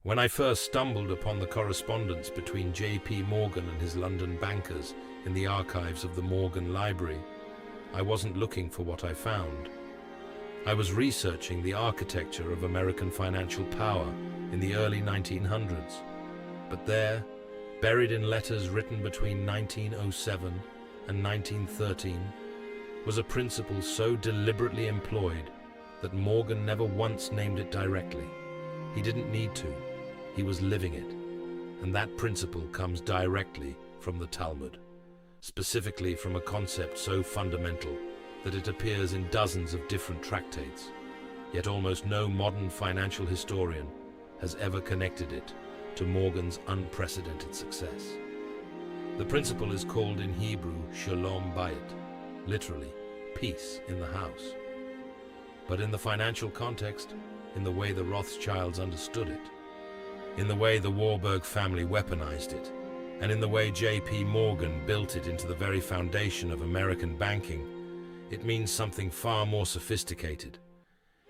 When I first stumbled upon the correspondence between J.P. Morgan and his London bankers in the archives of the Morgan Library, I wasn't looking for what I found. I was researching the architecture of American financial power in the early 1900s. But there, buried in letters written between 1907 and 1913, was a principle so deliberately employed that Morgan never once named it directly. He didn't need to. He was living it. And that principle comes directly from the Talmud, specifically from a concept so fundamental that it appears in dozens of different tractates. Yet almost no modern financial historian has ever connected it to Morgan's unprecedented success. The principle is called in Hebrew Sh'lom Bayit, literally, peace in the house. But in the financial context, in the way the Rothschilds understood it, in the way the Warburg family weaponized it, and in the way J.P. Morgan built it into the very foundation of American banking, it means something far more sophisticated.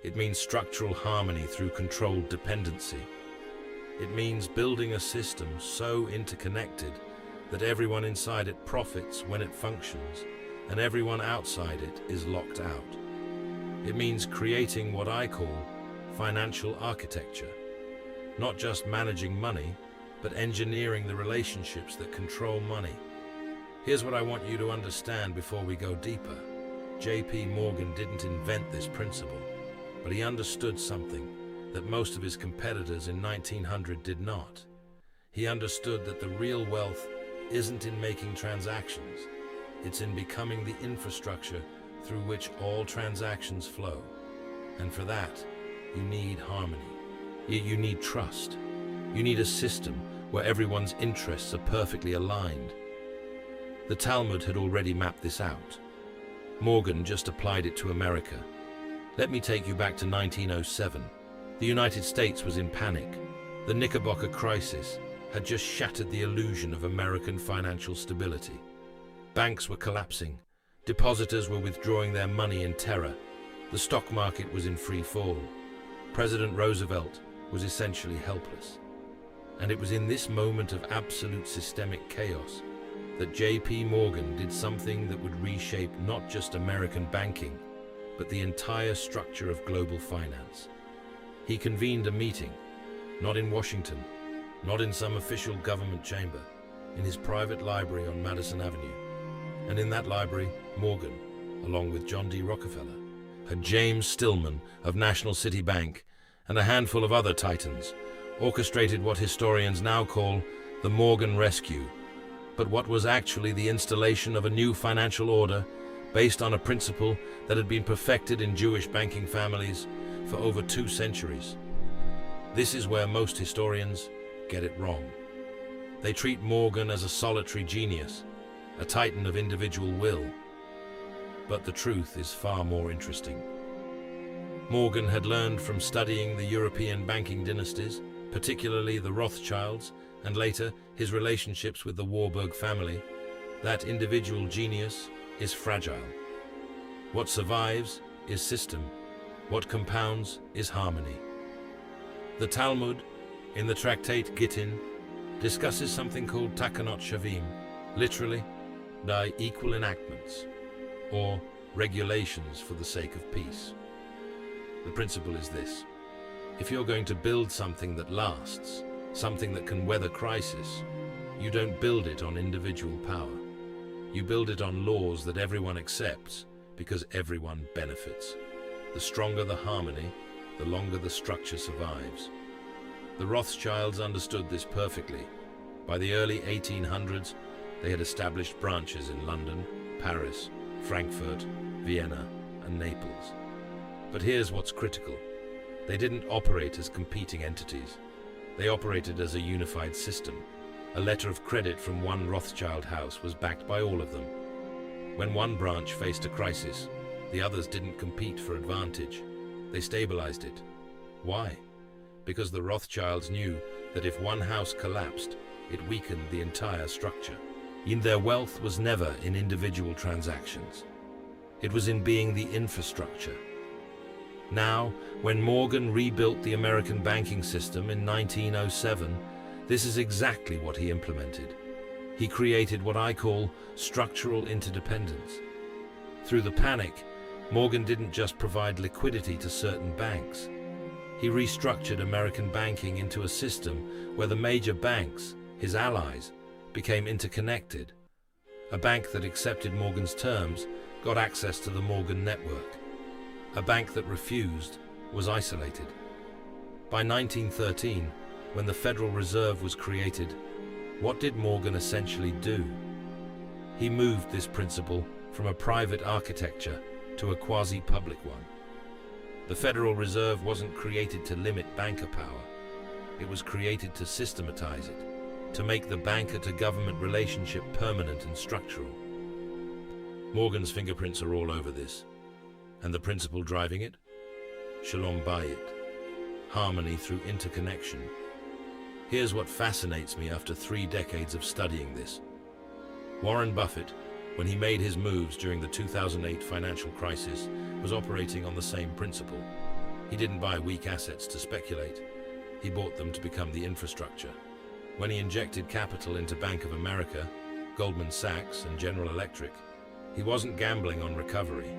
It means structural harmony through controlled dependency. It means building a system so interconnected that everyone inside it profits when it functions, and everyone outside it is locked out. It means creating what I call financial architecture, not just managing money, but engineering the relationships that control money. Here's what I want you to understand before we go deeper. J.P. Morgan didn't invent this principle, but he understood something that most of his competitors in 1900 did not. He understood that the real wealth isn't in making transactions, it's in becoming the infrastructure through which all transactions flow. And for that, you need harmony. You need trust. You need a system where everyone's interests are perfectly aligned. The Talmud had already mapped this out. Morgan just applied it to America. Let me take you back to 1907. The United States was in panic. The Knickerbocker Crisis had just shattered the illusion of American financial stability. Banks were collapsing. Depositors were withdrawing their money in terror. The stock market was in free fall. President Roosevelt was essentially helpless. And it was in this moment of absolute systemic chaos that J.P. Morgan did something that would reshape not just American banking, but the entire structure of global finance. He convened a meeting, not in Washington, not in some official government chamber, in his private library on Madison Avenue. And in that library, Morgan, along with John D. Rockefeller, had James Stillman of National City Bank, and a handful of other titans, orchestrated what historians now call the Morgan Rescue, but what was actually the installation of a new financial order based on a principle that had been perfected in Jewish banking families for over 2 centuries. This is where most historians get it wrong. They treat Morgan as a solitary genius, a titan of individual will. But the truth is far more interesting. Morgan had learned from studying the European banking dynasties, particularly the Rothschilds, and later his relationships with the Warburg family, that individual genius is fragile. What survives is system. What compounds is harmony. The Talmud, in the tractate Gittin, discusses something called takanot shavim, literally, by equal enactments, or regulations for the sake of peace. The principle is this: if you're going to build something that lasts, something that can weather crisis, you don't build it on individual power. You build it on laws that everyone accepts because everyone benefits. The stronger the harmony, the longer the structure survives. The Rothschilds understood this perfectly. By the early 1800s, they had established branches in London, Paris, Frankfurt, Vienna, and Naples. But here's what's critical. They didn't operate as competing entities. They operated as a unified system. A letter of credit from one Rothschild house was backed by all of them. When one branch faced a crisis, the others didn't compete for advantage. They stabilized it. Why? Because the Rothschilds knew that if one house collapsed, it weakened the entire structure. Their wealth was never in individual transactions. It was in being the infrastructure. Now, when Morgan rebuilt the American banking system in 1907, this is exactly what he implemented. He created what I call structural interdependence. Through the panic, Morgan didn't just provide liquidity to certain banks. He restructured American banking into a system where the major banks, his allies, became interconnected. A bank that accepted Morgan's terms got access to the Morgan network. A bank that refused was isolated. By 1913, when the Federal Reserve was created, what did Morgan essentially do? He moved this principle from a private architecture to a quasi-public one. The Federal Reserve wasn't created to limit banker power. It was created to systematize it, to make the banker-to-government relationship permanent and structural. Morgan's fingerprints are all over this. And the principle driving it? Sh'lom Bayit. Harmony through interconnection. Here's what fascinates me after 3 decades of studying this. Warren Buffett, when he made his moves during the 2008 financial crisis, was operating on the same principle. He didn't buy weak assets to speculate. He bought them to become the infrastructure. When he injected capital into Bank of America, Goldman Sachs, and General Electric, he wasn't gambling on recovery.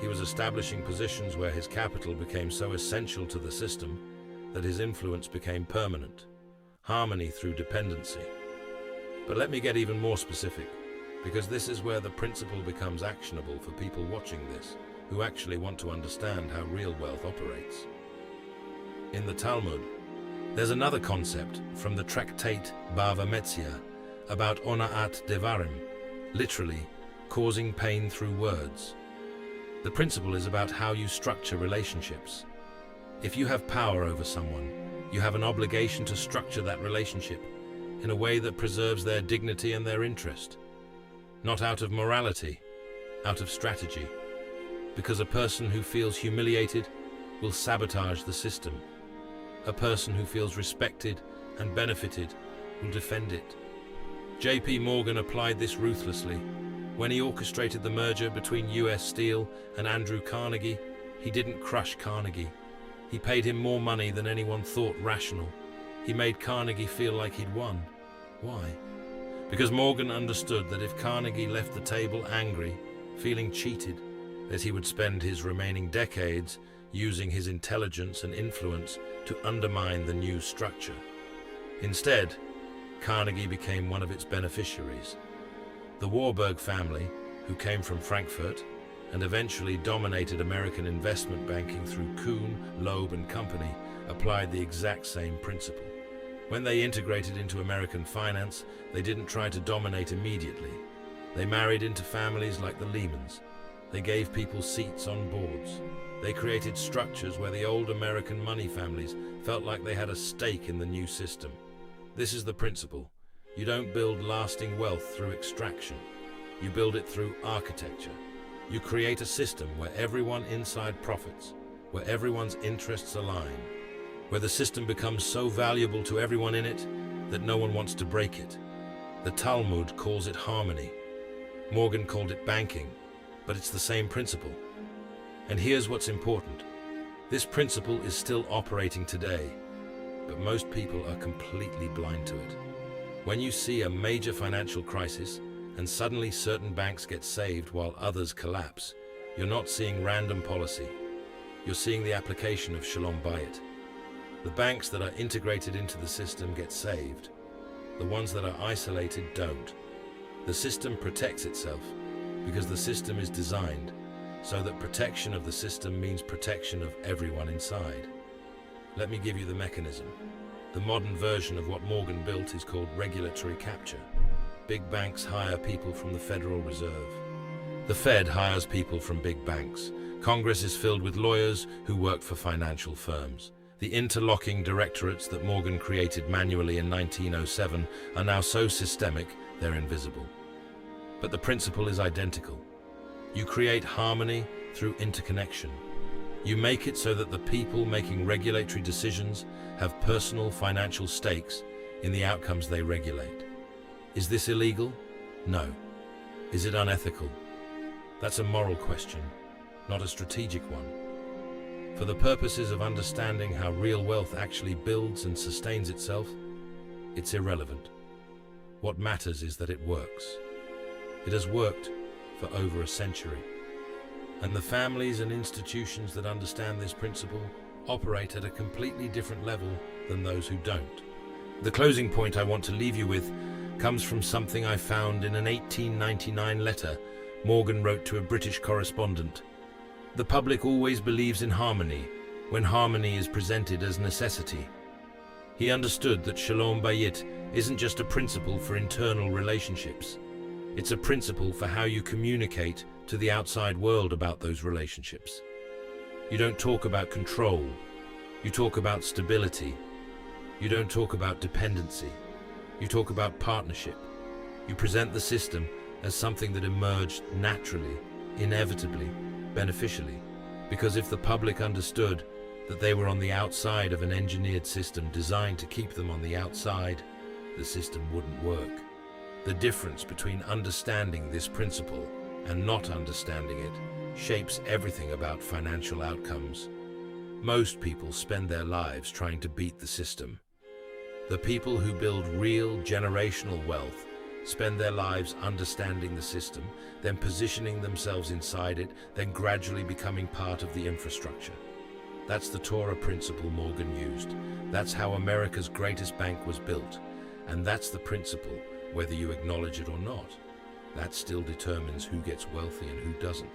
He was establishing positions where his capital became so essential to the system that his influence became permanent. Harmony through dependency. But let me get even more specific, because this is where the principle becomes actionable for people watching this, who actually want to understand how real wealth operates. In the Talmud, there's another concept from the tractate Bava Metzia about ona'at devarim, literally, causing pain through words. The principle is about how you structure relationships. If you have power over someone, you have an obligation to structure that relationship in a way that preserves their dignity and their interest. Not out of morality, out of strategy. Because a person who feels humiliated will sabotage the system. A person who feels respected and benefited will defend it. J.P. Morgan applied this ruthlessly. When he orchestrated the merger between U.S. Steel and Andrew Carnegie, he didn't crush Carnegie. He paid him more money than anyone thought rational. He made Carnegie feel like he'd won. Why? Because Morgan understood that if Carnegie left the table angry, feeling cheated, that he would spend his remaining decades using his intelligence and influence to undermine the new structure. Instead, Carnegie became one of its beneficiaries. The Warburg family, who came from Frankfurt and eventually dominated American investment banking through Kuhn, Loeb and Company, applied the exact same principle. When they integrated into American finance, they didn't try to dominate immediately. They married into families like the Lehmans. They gave people seats on boards. They created structures where the old American money families felt like they had a stake in the new system. This is the principle. You don't build lasting wealth through extraction. You build it through architecture. You create a system where everyone inside profits, where everyone's interests align, where the system becomes so valuable to everyone in it that no one wants to break it. The Talmud calls it harmony. Morgan called it banking, but it's the same principle. And here's what's important. This principle is still operating today, but most people are completely blind to it. When you see a major financial crisis and suddenly certain banks get saved while others collapse, you're not seeing random policy. You're seeing the application of Sh'lom Bayit. The banks that are integrated into the system get saved. The ones that are isolated don't. The system protects itself because the system is designed so that protection of the system means protection of everyone inside. Let me give you the mechanism. The modern version of what Morgan built is called regulatory capture. Big banks hire people from the Federal Reserve. The Fed hires people from big banks. Congress is filled with lawyers who work for financial firms. The interlocking directorates that Morgan created manually in 1907 are now so systemic they're invisible. But the principle is identical. You create harmony through interconnection. You make it so that the people making regulatory decisions have personal financial stakes in the outcomes they regulate. Is this illegal? No. Is it unethical? That's a moral question, not a strategic one. For the purposes of understanding how real wealth actually builds and sustains itself, it's irrelevant. What matters is that it works. It has worked for over a century. And the families and institutions that understand this principle operate at a completely different level than those who don't. The closing point I want to leave you with comes from something I found in an 1899 letter Morgan wrote to a British correspondent. The public always believes in harmony when harmony is presented as necessity. He understood that Sh'lom Bayit isn't just a principle for internal relationships. It's a principle for how you communicate to the outside world about those relationships. You don't talk about control. You talk about stability. You don't talk about dependency. You talk about partnership. You present the system as something that emerged naturally, inevitably, beneficially. Because if the public understood that they were on the outside of an engineered system designed to keep them on the outside, the system wouldn't work. The difference between understanding this principle and not understanding it shapes everything about financial outcomes. Most people spend their lives trying to beat the system. The people who build real generational wealth spend their lives understanding the system, then positioning themselves inside it, then gradually becoming part of the infrastructure. That's the Torah principle Morgan used. That's how America's greatest bank was built. And that's the principle, whether you acknowledge it or not. That still determines who gets wealthy and who doesn't.